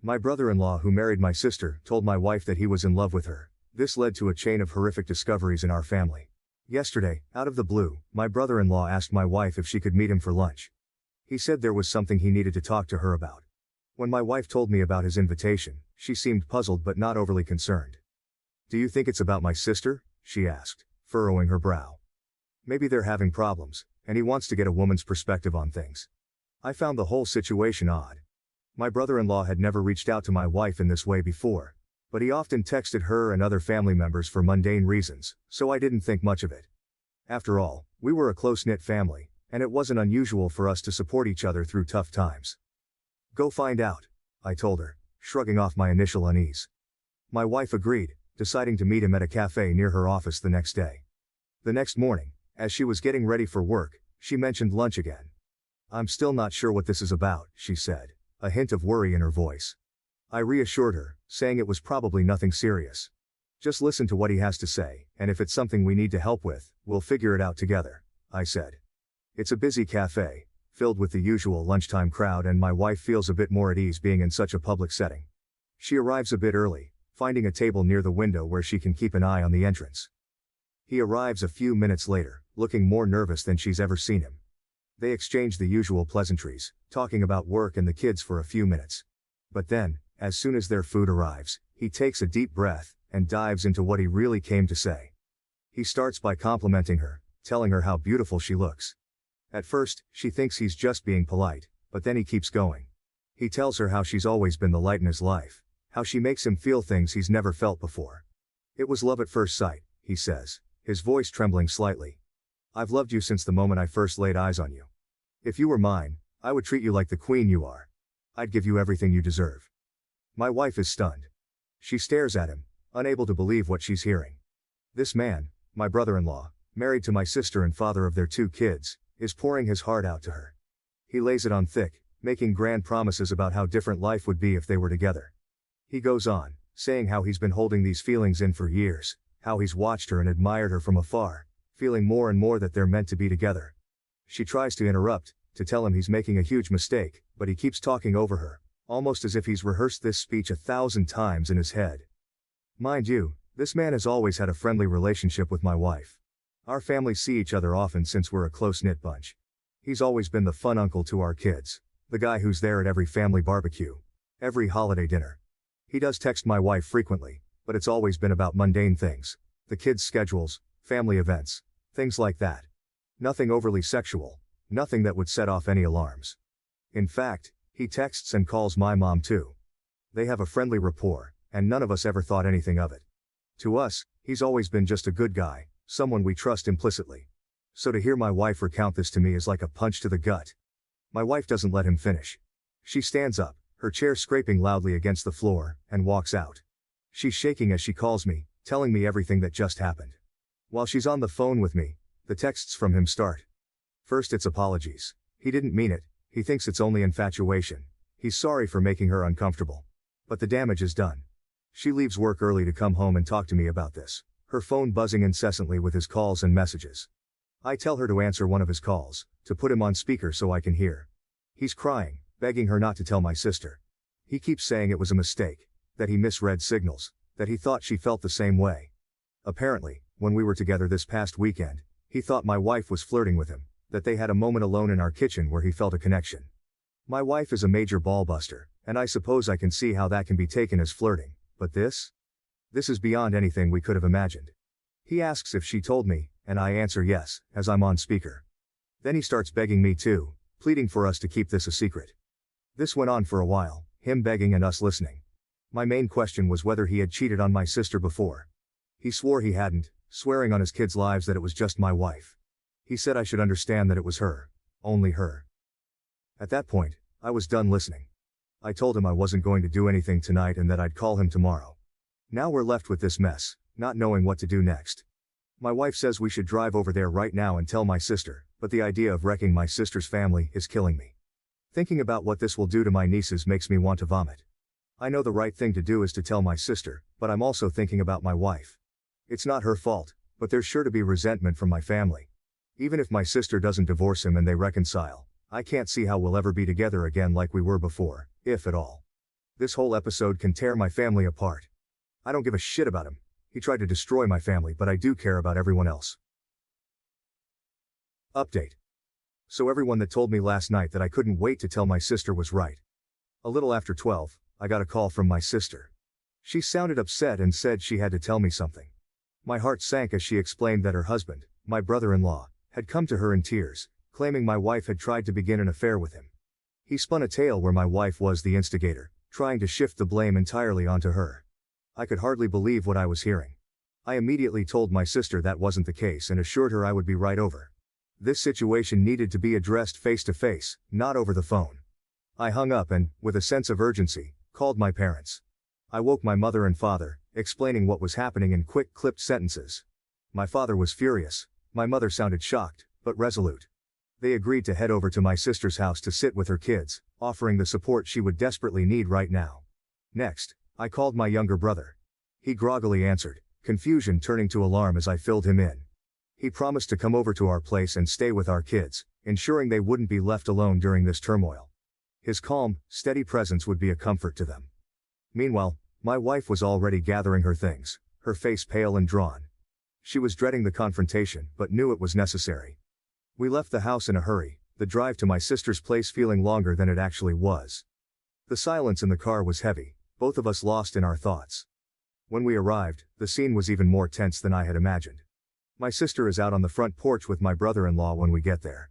My brother-in-law who married my sister told my wife that he was in love with her. This led to a chain of horrific discoveries in our family. Yesterday, out of the blue, my brother-in-law asked my wife if she could meet him for lunch. He said there was something he needed to talk to her about. When my wife told me about his invitation, she seemed puzzled but not overly concerned. "Do you think it's about my sister?" she asked, furrowing her brow. "Maybe they're having problems, and he wants to get a woman's perspective on things." I found the whole situation odd. My brother-in-law had never reached out to my wife in this way before, but he often texted her and other family members for mundane reasons, so I didn't think much of it. After all, we were a close-knit family, and it wasn't unusual for us to support each other through tough times. "Go find out," I told her, shrugging off my initial unease. My wife agreed, deciding to meet him at a cafe near her office the next day. The next morning, as she was getting ready for work, she mentioned lunch again. "I'm still not sure what this is about," she said, a hint of worry in her voice. I reassured her, saying it was probably nothing serious. "Just listen to what he has to say, and if it's something we need to help with, we'll figure it out together," I said. It's a busy cafe, filled with the usual lunchtime crowd, and my wife feels a bit more at ease being in such a public setting. She arrives a bit early, finding a table near the window where she can keep an eye on the entrance. He arrives a few minutes later, looking more nervous than she's ever seen him. They exchange the usual pleasantries, talking about work and the kids for a few minutes. But then, as soon as their food arrives, he takes a deep breath and dives into what he really came to say. He starts by complimenting her, telling her how beautiful she looks. At first, she thinks he's just being polite, but then he keeps going. He tells her how she's always been the light in his life, how she makes him feel things he's never felt before. "It was love at first sight," he says, his voice trembling slightly. "I've loved you since the moment I first laid eyes on you. If you were mine, I would treat you like the queen you are. I'd give you everything you deserve." My wife is stunned. She stares at him, unable to believe what she's hearing. This man, my brother-in-law, married to my sister and father of their 2 kids, is pouring his heart out to her. He lays it on thick, making grand promises about how different life would be if they were together. He goes on, saying how he's been holding these feelings in for years, how he's watched her and admired her from afar, feeling more and more that they're meant to be together. She tries to interrupt, to tell him he's making a huge mistake, but he keeps talking over her, almost as if he's rehearsed this speech 1,000 times in his head. Mind you, this man has always had a friendly relationship with my wife. Our families see each other often since we're a close-knit bunch. He's always been the fun uncle to our kids, the guy who's there at every family barbecue, every holiday dinner. He does text my wife frequently, but it's always been about mundane things, the kids' schedules, family events, things like that. Nothing overly sexual, nothing that would set off any alarms. In fact, he texts and calls my mom too. They have a friendly rapport, and none of us ever thought anything of it. To us, he's always been just a good guy, someone we trust implicitly. So to hear my wife recount this to me is like a punch to the gut. My wife doesn't let him finish. She stands up, her chair scraping loudly against the floor, and walks out. She's shaking as she calls me, telling me everything that just happened. While she's on the phone with me, the texts from him start. First it's apologies. He didn't mean it, he thinks it's only infatuation. He's sorry for making her uncomfortable. But the damage is done. She leaves work early to come home and talk to me about this, her phone buzzing incessantly with his calls and messages. I tell her to answer one of his calls, to put him on speaker so I can hear. He's crying, begging her not to tell my sister. He keeps saying it was a mistake, that he misread signals, that he thought she felt the same way. Apparently, when we were together this past weekend, he thought my wife was flirting with him, that they had a moment alone in our kitchen where he felt a connection. My wife is a major ballbuster, and I suppose I can see how that can be taken as flirting, but this is beyond anything we could have imagined. He asks if she told me, and I answer yes, as I'm on speaker. Then he starts begging me too, pleading for us to keep this a secret. This went on for a while, him begging and us listening. My main question was whether he had cheated on my sister before. He swore he hadn't, swearing on his kids' lives that it was just my wife. He said I should understand that it was her, only her. At that point, I was done listening. I told him I wasn't going to do anything tonight and that I'd call him tomorrow. Now we're left with this mess, not knowing what to do next. My wife says we should drive over there right now and tell my sister, but the idea of wrecking my sister's family is killing me. Thinking about what this will do to my nieces makes me want to vomit. I know the right thing to do is to tell my sister, but I'm also thinking about my wife. It's not her fault, but there's sure to be resentment from my family. Even if my sister doesn't divorce him and they reconcile, I can't see how we'll ever be together again like we were before, if at all. This whole episode can tear my family apart. I don't give a shit about him. He tried to destroy my family, but I do care about everyone else. Update. So everyone that told me last night that I couldn't wait to tell my sister was right. A little after 12, I got a call from my sister. She sounded upset and said she had to tell me something. My heart sank as she explained that her husband, my brother-in-law, had come to her in tears, claiming my wife had tried to begin an affair with him. He spun a tale where my wife was the instigator, trying to shift the blame entirely onto her. I could hardly believe what I was hearing. I immediately told my sister that wasn't the case and assured her I would be right over. This situation needed to be addressed face to face, not over the phone. I hung up and, with a sense of urgency, called my parents. I woke my mother and father, explaining what was happening in quick, clipped sentences. My father was furious. My mother sounded shocked, but resolute. They agreed to head over to my sister's house to sit with her kids, offering the support she would desperately need right now. Next, I called my younger brother. He groggily answered, confusion turning to alarm as I filled him in. He promised to come over to our place and stay with our kids, ensuring they wouldn't be left alone during this turmoil. His calm, steady presence would be a comfort to them. Meanwhile, my wife was already gathering her things, her face pale and drawn. She was dreading the confrontation, but knew it was necessary. We left the house in a hurry, the drive to my sister's place feeling longer than it actually was. The silence in the car was heavy, both of us lost in our thoughts. When we arrived, the scene was even more tense than I had imagined. My sister is out on the front porch with my brother-in-law when we get there.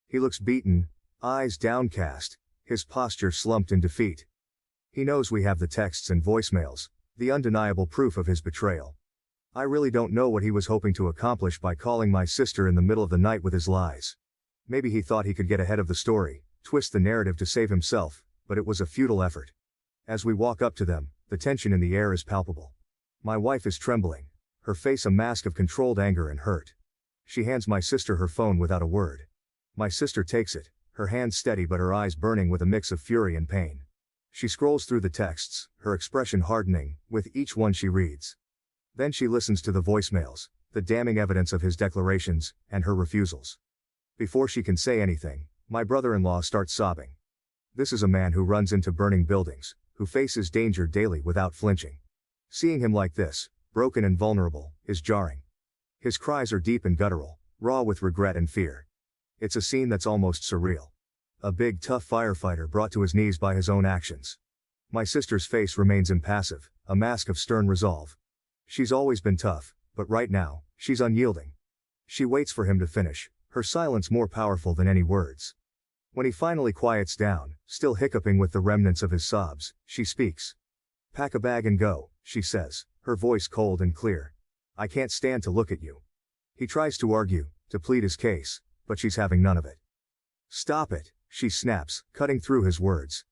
He looks beaten, eyes downcast, his posture slumped in defeat. He knows we have the texts and voicemails, the undeniable proof of his betrayal. I really don't know what he was hoping to accomplish by calling my sister in the middle of the night with his lies. Maybe he thought he could get ahead of the story, twist the narrative to save himself, but it was a futile effort. As we walk up to them, the tension in the air is palpable. My wife is trembling, her face a mask of controlled anger and hurt. She hands my sister her phone without a word. My sister takes it, her hands steady but her eyes burning with a mix of fury and pain. She scrolls through the texts, her expression hardening, with each one she reads. Then she listens to the voicemails, the damning evidence of his declarations, and her refusals. Before she can say anything, my brother-in-law starts sobbing. This is a man who runs into burning buildings, who faces danger daily without flinching. Seeing him like this, broken and vulnerable, is jarring. His cries are deep and guttural, raw with regret and fear. It's a scene that's almost surreal. A big tough firefighter brought to his knees by his own actions. My sister's face remains impassive, a mask of stern resolve. She's always been tough, but right now, she's unyielding. She waits for him to finish, her silence more powerful than any words. When he finally quiets down, still hiccuping with the remnants of his sobs, she speaks. Pack a bag and go, she says, her voice cold and clear. I can't stand to look at you. He tries to argue, to plead his case, but she's having none of it. Stop it, she snaps, cutting through his words.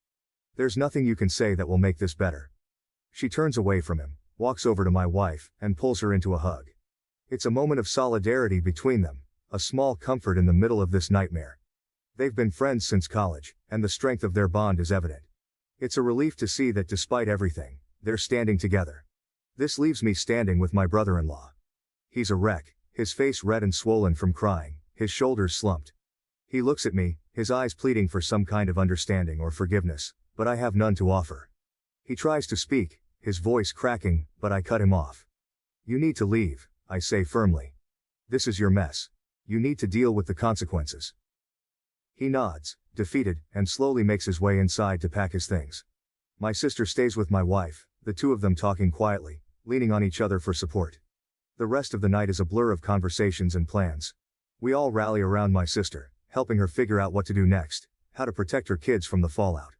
There's nothing you can say that will make this better. She turns away from him, walks over to my wife, and pulls her into a hug. It's a moment of solidarity between them, a small comfort in the middle of this nightmare. They've been friends since college, and the strength of their bond is evident. It's a relief to see that despite everything, they're standing together. This leaves me standing with my brother-in-law. He's a wreck, his face red and swollen from crying, his shoulders slumped. He looks at me, his eyes pleading for some kind of understanding or forgiveness, but I have none to offer. He tries to speak, his voice cracking, but I cut him off. You need to leave, I say firmly. This is your mess. You need to deal with the consequences. He nods, defeated, and slowly makes his way inside to pack his things. My sister stays with my wife, the two of them talking quietly, leaning on each other for support. The rest of the night is a blur of conversations and plans. We all rally around my sister, helping her figure out what to do next, how to protect her kids from the fallout.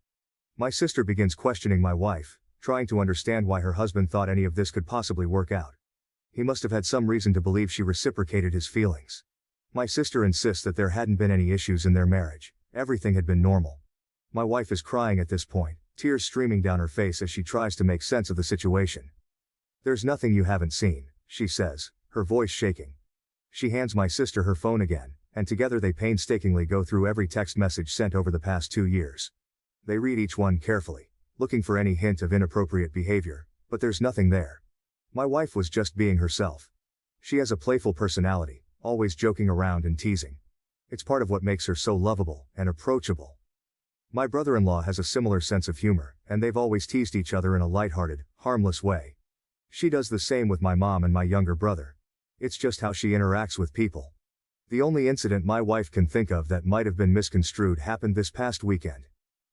My sister begins questioning my wife, trying to understand why her husband thought any of this could possibly work out. He must have had some reason to believe she reciprocated his feelings. My sister insists that there hadn't been any issues in their marriage, everything had been normal. My wife is crying at this point, tears streaming down her face as she tries to make sense of the situation. There's nothing you haven't seen, she says, her voice shaking. She hands my sister her phone again, and together they painstakingly go through every text message sent over the past 2 years. They read each one carefully, looking for any hint of inappropriate behavior, but there's nothing there. My wife was just being herself. She has a playful personality, always joking around and teasing. It's part of what makes her so lovable and approachable. My brother-in-law has a similar sense of humor, and they've always teased each other in a lighthearted, harmless way. She does the same with my mom and my younger brother. It's just how she interacts with people. The only incident my wife can think of that might have been misconstrued happened this past weekend.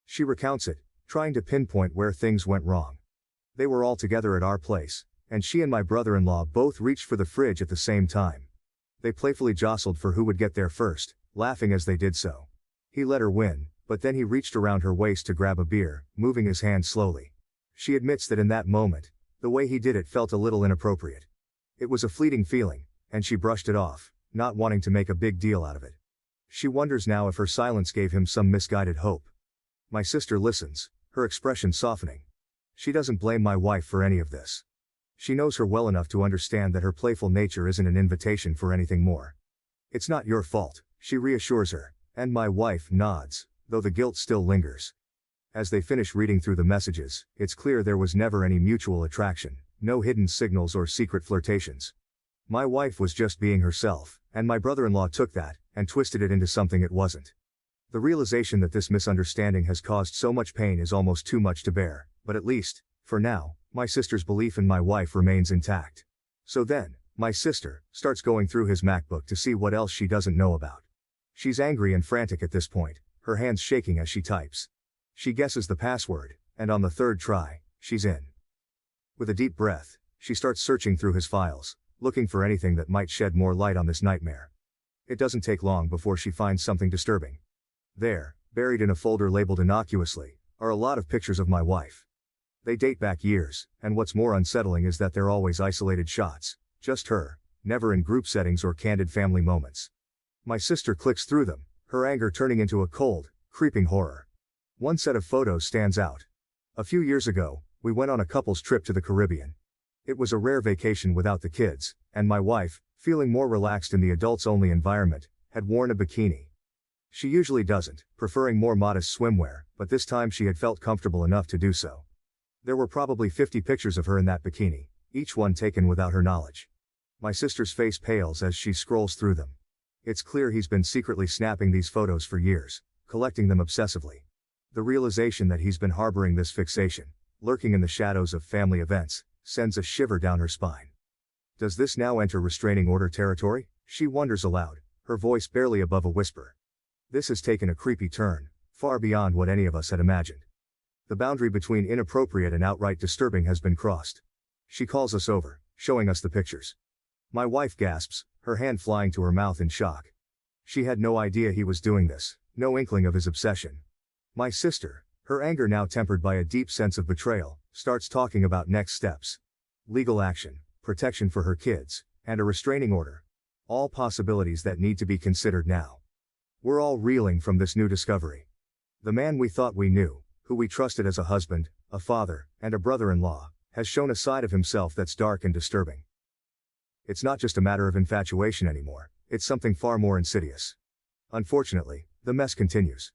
She recounts it, trying to pinpoint where things went wrong. They were all together at our place, and she and my brother-in-law both reached for the fridge at the same time. They playfully jostled for who would get there first, laughing as they did so. He let her win, but then he reached around her waist to grab a beer, moving his hand slowly. She admits that in that moment, the way he did it felt a little inappropriate. It was a fleeting feeling, and she brushed it off, not wanting to make a big deal out of it. She wonders now if her silence gave him some misguided hope. My sister listens, her expression softening. She doesn't blame my wife for any of this. She knows her well enough to understand that her playful nature isn't an invitation for anything more. It's not your fault, she reassures her, and my wife nods, though the guilt still lingers. As they finish reading through the messages, it's clear there was never any mutual attraction, no hidden signals or secret flirtations. My wife was just being herself, and my brother-in-law took that, and twisted it into something it wasn't. The realization that this misunderstanding has caused so much pain is almost too much to bear, but at least, for now, my sister's belief in my wife remains intact. So then, my sister starts going through his MacBook to see what else she doesn't know about. She's angry and frantic at this point, her hands shaking as she types. She guesses the password, and on the third try, she's in. With a deep breath, she starts searching through his files, looking for anything that might shed more light on this nightmare. It doesn't take long before she finds something disturbing. There, buried in a folder labeled innocuously, are a lot of pictures of my wife. They date back years, and what's more unsettling is that they're always isolated shots, just her, never in group settings or candid family moments. My sister clicks through them, her anger turning into a cold, creeping horror. One set of photos stands out. A few years ago, we went on a couple's trip to the Caribbean. It was a rare vacation without the kids, and my wife, feeling more relaxed in the adults-only environment, had worn a bikini. She usually doesn't, preferring more modest swimwear, but this time she had felt comfortable enough to do so. There were probably 50 pictures of her in that bikini, each one taken without her knowledge. My sister's face pales as she scrolls through them. It's clear he's been secretly snapping these photos for years, collecting them obsessively. The realization that he's been harboring this fixation, lurking in the shadows of family events, sends a shiver down her spine. Does this now enter restraining order territory? She wonders aloud, her voice barely above a whisper. This has taken a creepy turn, far beyond what any of us had imagined. The boundary between inappropriate and outright disturbing has been crossed. She calls us over, showing us the pictures. My wife gasps, her hand flying to her mouth in shock. She had no idea he was doing this, no inkling of his obsession. My sister, her anger now tempered by a deep sense of betrayal, starts talking about next steps. Legal action, protection for her kids, and a restraining order. All possibilities that need to be considered now. We're all reeling from this new discovery. The man we thought we knew, who we trusted as a husband, a father, and a brother-in-law, has shown a side of himself that's dark and disturbing. It's not just a matter of infatuation anymore, it's something far more insidious. Unfortunately, the mess continues.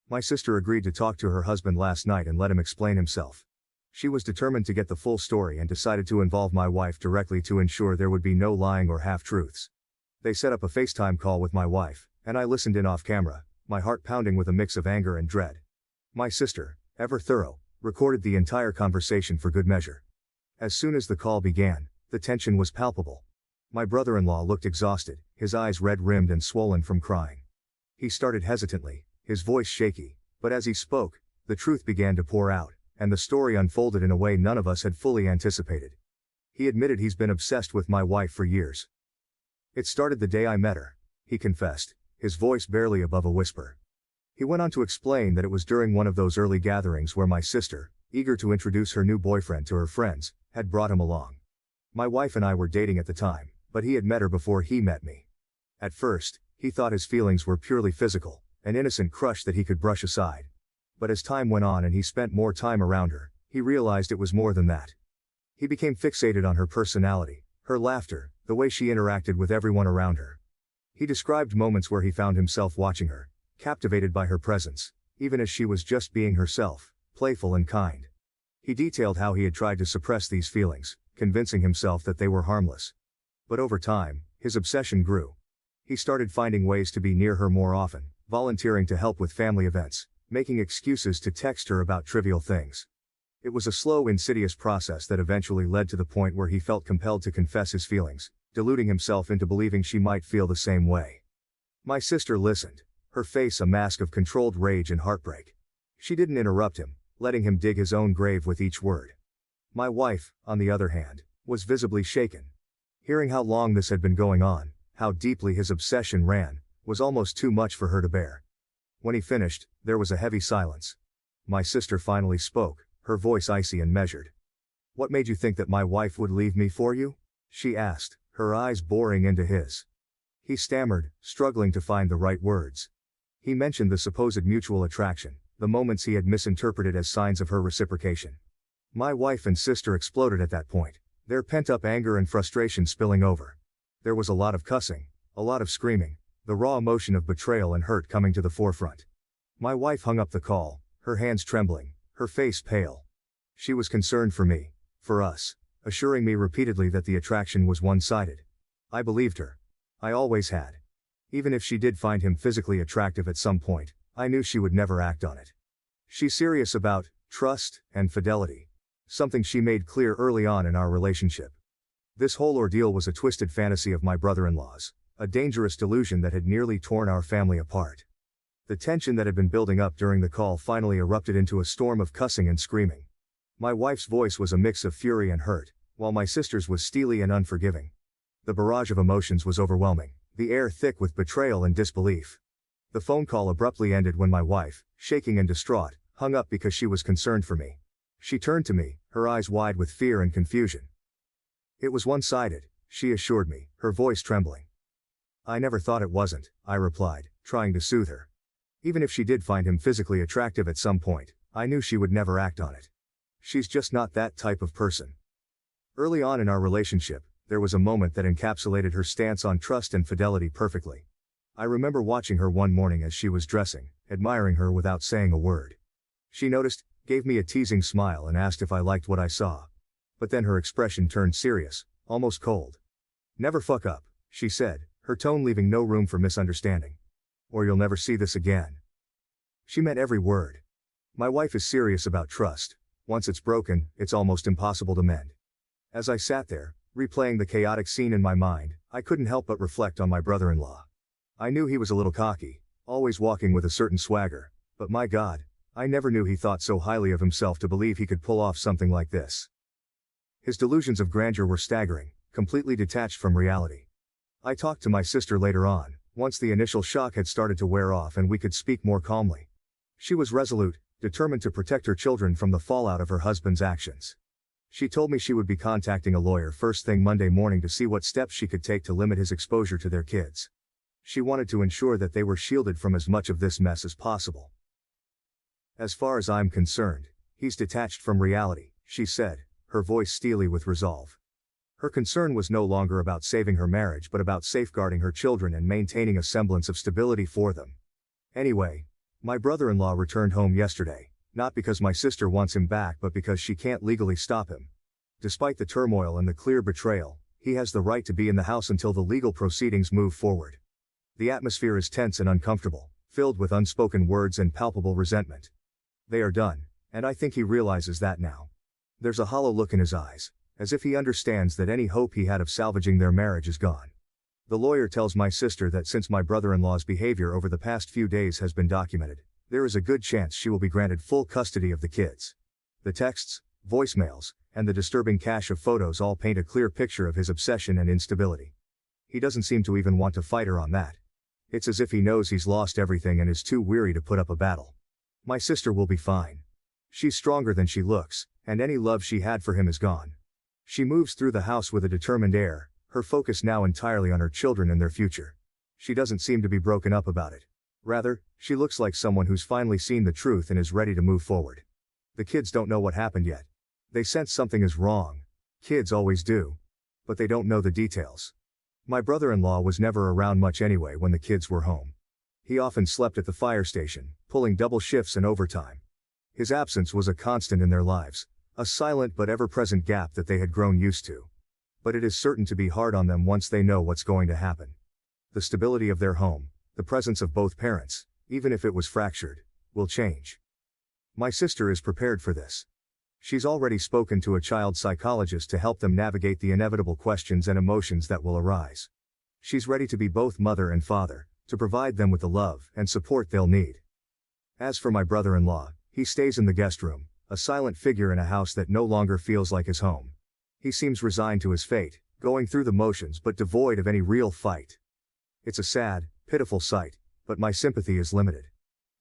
My sister agreed to talk to her husband last night and let him explain himself. She was determined to get the full story and decided to involve my wife directly to ensure there would be no lying or half-truths. They set up a FaceTime call with my wife, and I listened in off camera, my heart pounding with a mix of anger and dread. My sister, ever thorough, recorded the entire conversation for good measure. As soon as the call began, the tension was palpable. My brother-in-law looked exhausted, his eyes red-rimmed and swollen from crying. He started hesitantly, his voice shaky, but as he spoke, the truth began to pour out, and the story unfolded in a way none of us had fully anticipated. He admitted he's been obsessed with my wife for years. It started the day I met her, he confessed, his voice barely above a whisper. He went on to explain that it was during one of those early gatherings where my sister, eager to introduce her new boyfriend to her friends, had brought him along. My wife and I were dating at the time, but he had met her before he met me. At first, he thought his feelings were purely physical, an innocent crush that he could brush aside. But as time went on and he spent more time around her, he realized it was more than that. He became fixated on her personality, her laughter, the way she interacted with everyone around her. He described moments where he found himself watching her, captivated by her presence, even as she was just being herself, playful and kind. He detailed how he had tried to suppress these feelings, convincing himself that they were harmless. But over time, his obsession grew. He started finding ways to be near her more often, volunteering to help with family events, making excuses to text her about trivial things. It was a slow, insidious process that eventually led to the point where he felt compelled to confess his feelings, deluding himself into believing she might feel the same way. My sister listened, her face a mask of controlled rage and heartbreak. She didn't interrupt him, letting him dig his own grave with each word. My wife, on the other hand, was visibly shaken. Hearing how long this had been going on, how deeply his obsession ran, was almost too much for her to bear. When he finished, there was a heavy silence. My sister finally spoke, her voice icy and measured. "What made you think that my wife would leave me for you?" she asked, her eyes boring into his. He stammered, struggling to find the right words. He mentioned the supposed mutual attraction, the moments he had misinterpreted as signs of her reciprocation. My wife and sister exploded at that point, their pent-up anger and frustration spilling over. There was a lot of cussing, a lot of screaming, the raw emotion of betrayal and hurt coming to the forefront. My wife hung up the call, her hands trembling, her face pale. She was concerned for me, for us, assuring me repeatedly that the attraction was one-sided. I believed her. I always had. Even if she did find him physically attractive at some point, I knew she would never act on it. She's serious about trust and fidelity. Something she made clear early on in our relationship. This whole ordeal was a twisted fantasy of my brother-in-law's, a dangerous delusion that had nearly torn our family apart. The tension that had been building up during the call finally erupted into a storm of cussing and screaming. My wife's voice was a mix of fury and hurt, while my sister's was steely and unforgiving. The barrage of emotions was overwhelming, the air thick with betrayal and disbelief. The phone call abruptly ended when my wife, shaking and distraught, hung up because she was concerned for me. She turned to me, her eyes wide with fear and confusion. "It was one-sided," she assured me, her voice trembling. "I never thought it wasn't," I replied, trying to soothe her. Even if she did find him physically attractive at some point, I knew she would never act on it. She's just not that type of person. Early on in our relationship, there was a moment that encapsulated her stance on trust and fidelity perfectly. I remember watching her one morning as she was dressing, admiring her without saying a word. She noticed, gave me a teasing smile and asked if I liked what I saw. But then her expression turned serious, almost cold. "Never fuck up," she said, her tone leaving no room for misunderstanding. "Or you'll never see this again." She meant every word. My wife is serious about trust. Once it's broken, it's almost impossible to mend. As I sat there, replaying the chaotic scene in my mind, I couldn't help but reflect on my brother-in-law. I knew he was a little cocky, always walking with a certain swagger, but my God, I never knew he thought so highly of himself to believe he could pull off something like this. His delusions of grandeur were staggering, completely detached from reality. I talked to my sister later on, once the initial shock had started to wear off and we could speak more calmly. She was resolute, determined to protect her children from the fallout of her husband's actions. She told me she would be contacting a lawyer first thing Monday morning to see what steps she could take to limit his exposure to their kids. She wanted to ensure that they were shielded from as much of this mess as possible. "As far as I'm concerned, he's detached from reality," she said, her voice steely with resolve. Her concern was no longer about saving her marriage but about safeguarding her children and maintaining a semblance of stability for them. Anyway, my brother-in-law returned home yesterday, not because my sister wants him back but because she can't legally stop him. Despite the turmoil and the clear betrayal, he has the right to be in the house until the legal proceedings move forward. The atmosphere is tense and uncomfortable, filled with unspoken words and palpable resentment. They are done, and I think he realizes that now. There's a hollow look in his eyes, as if he understands that any hope he had of salvaging their marriage is gone. The lawyer tells my sister that since my brother-in-law's behavior over the past few days has been documented, there is a good chance she will be granted full custody of the kids. The texts, voicemails, and the disturbing cache of photos all paint a clear picture of his obsession and instability. He doesn't seem to even want to fight her on that. It's as if he knows he's lost everything and is too weary to put up a battle. My sister will be fine. She's stronger than she looks, and any love she had for him is gone. She moves through the house with a determined air, her focus now entirely on her children and their future. She doesn't seem to be broken up about it. Rather, she looks like someone who's finally seen the truth and is ready to move forward. The kids don't know what happened yet. They sense something is wrong. Kids always do. But they don't know the details. My brother-in-law was never around much anyway when the kids were home. He often slept at the fire station, pulling double shifts and overtime. His absence was a constant in their lives, a silent but ever-present gap that they had grown used to. But it is certain to be hard on them once they know what's going to happen. The stability of their home, the presence of both parents, even if it was fractured, will change. My sister is prepared for this. She's already spoken to a child psychologist to help them navigate the inevitable questions and emotions that will arise. She's ready to be both mother and father, to provide them with the love and support they'll need. As for my brother-in-law, he stays in the guest room, a silent figure in a house that no longer feels like his home. He seems resigned to his fate, going through the motions but devoid of any real fight. It's a sad, pitiful sight, but my sympathy is limited.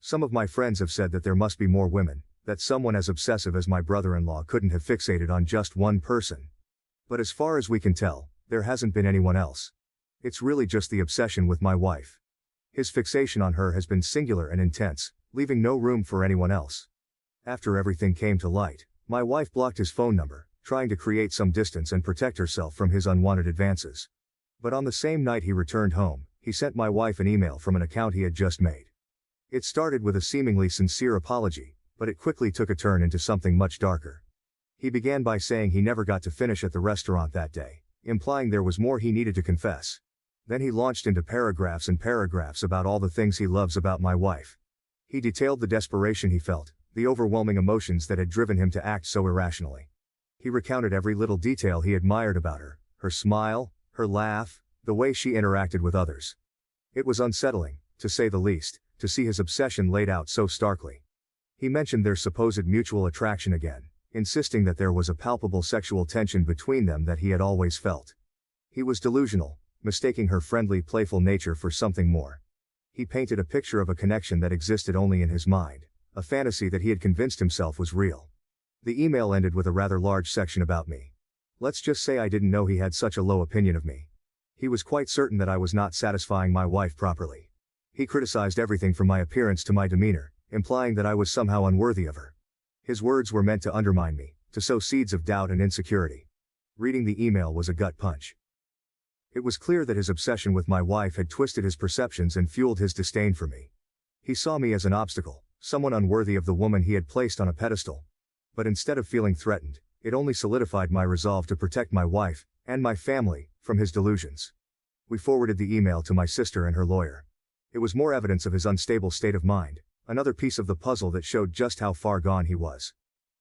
Some of my friends have said that there must be more women, that someone as obsessive as my brother-in-law couldn't have fixated on just one person. But as far as we can tell, there hasn't been anyone else. It's really just the obsession with my wife. His fixation on her has been singular and intense, leaving no room for anyone else. After everything came to light, my wife blocked his phone number, trying to create some distance and protect herself from his unwanted advances. But on the same night he returned home, he sent my wife an email from an account he had just made. It started with a seemingly sincere apology, but it quickly took a turn into something much darker. He began by saying he never got to finish at the restaurant that day, implying there was more he needed to confess. Then he launched into paragraphs and paragraphs about all the things he loves about my wife. He detailed the desperation he felt, the overwhelming emotions that had driven him to act so irrationally. He recounted every little detail he admired about her, her smile, her laugh, the way she interacted with others. It was unsettling, to say the least, to see his obsession laid out so starkly. He mentioned their supposed mutual attraction again, insisting that there was a palpable sexual tension between them that he had always felt. He was delusional, mistaking her friendly, playful nature for something more. He painted a picture of a connection that existed only in his mind, a fantasy that he had convinced himself was real. The email ended with a rather large section about me. Let's just say I didn't know he had such a low opinion of me. He was quite certain that I was not satisfying my wife properly. He criticized everything from my appearance to my demeanor, implying that I was somehow unworthy of her. His words were meant to undermine me, to sow seeds of doubt and insecurity. Reading the email was a gut punch. It was clear that his obsession with my wife had twisted his perceptions and fueled his disdain for me. He saw me as an obstacle, someone unworthy of the woman he had placed on a pedestal. But instead of feeling threatened, it only solidified my resolve to protect my wife, and my family, from his delusions. We forwarded the email to my sister and her lawyer. It was more evidence of his unstable state of mind, another piece of the puzzle that showed just how far gone he was.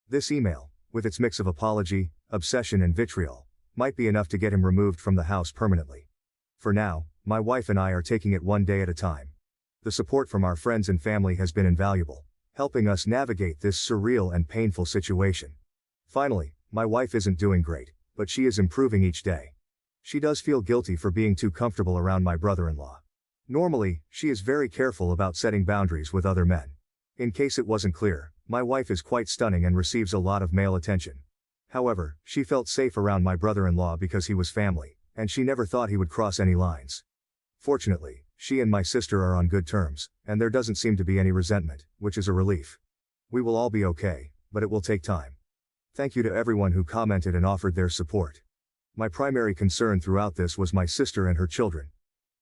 This email, with its mix of apology, obsession and vitriol, might be enough to get him removed from the house permanently. For now, my wife and I are taking it one day at a time. The support from our friends and family has been invaluable, helping us navigate this surreal and painful situation. Finally, my wife isn't doing great, but she is improving each day. She does feel guilty for being too comfortable around my brother-in-law. Normally, she is very careful about setting boundaries with other men. In case it wasn't clear, my wife is quite stunning and receives a lot of male attention. However, she felt safe around my brother-in-law because he was family, and she never thought he would cross any lines. Fortunately, she and my sister are on good terms, and there doesn't seem to be any resentment, which is a relief. We will all be okay, but it will take time. Thank you to everyone who commented and offered their support. My primary concern throughout this was my sister and her children.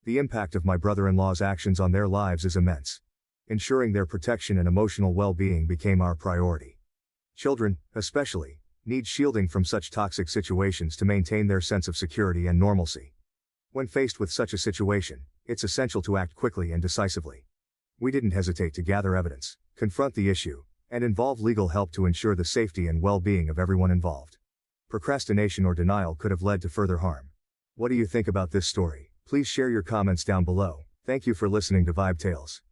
The impact of my brother-in-law's actions on their lives is immense. Ensuring their protection and emotional well-being became our priority. Children, especially, need shielding from such toxic situations to maintain their sense of security and normalcy. When faced with such a situation, it's essential to act quickly and decisively. We didn't hesitate to gather evidence, confront the issue, and involve legal help to ensure the safety and well-being of everyone involved. Procrastination or denial could have led to further harm. What do you think about this story? Please share your comments down below. Thank you for listening to Vibe Tales.